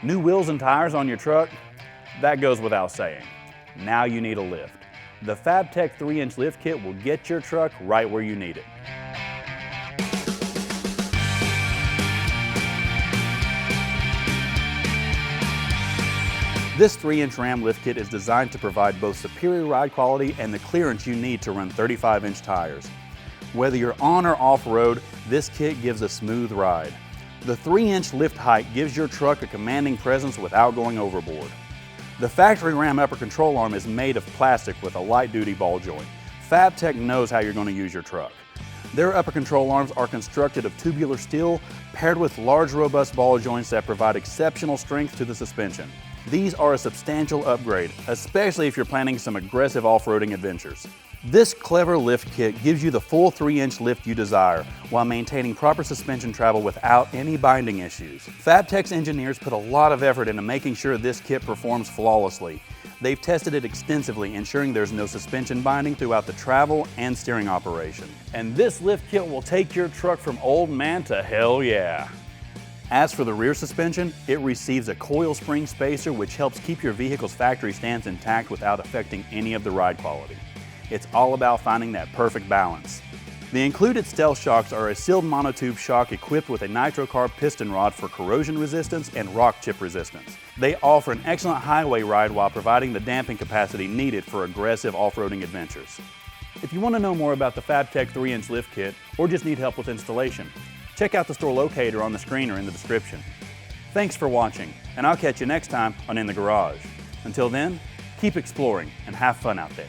New wheels and tires on your truck? That goes without saying. Now you need a lift. The FabTech 3-inch lift kit will get your truck right where you need it. This 3-inch Ram lift kit is designed to provide both superior ride quality and the clearance you need to run 35-inch tires. Whether you're on or off-road, this kit gives a smooth ride. The 3-inch lift height gives your truck a commanding presence without going overboard. The factory Ram upper control arm is made of plastic with a light-duty ball joint. FabTech knows how you're going to use your truck. Their upper control arms are constructed of tubular steel paired with large, robust ball joints that provide exceptional strength to the suspension. These are a substantial upgrade, especially if you're planning some aggressive off-roading adventures. This clever lift kit gives you the full 3-inch lift you desire while maintaining proper suspension travel without any binding issues. FabTech's engineers put a lot of effort into making sure this kit performs flawlessly. They've tested it extensively, ensuring there's no suspension binding throughout the travel and steering operation. And this lift kit will take your truck from old man to hell yeah. As for the rear suspension, it receives a coil spring spacer which helps keep your vehicle's factory stance intact without affecting any of the ride quality. It's all about finding that perfect balance. The included stealth shocks are a sealed monotube shock equipped with a nitrocarb piston rod for corrosion resistance and rock chip resistance. They offer an excellent highway ride while providing the damping capacity needed for aggressive off-roading adventures. If you want to know more about the FabTech 3-inch lift kit or just need help with installation, check out the store locator on the screen or in the description. Thanks for watching, and I'll catch you next time on In the Garage. Until then, keep exploring and have fun out there.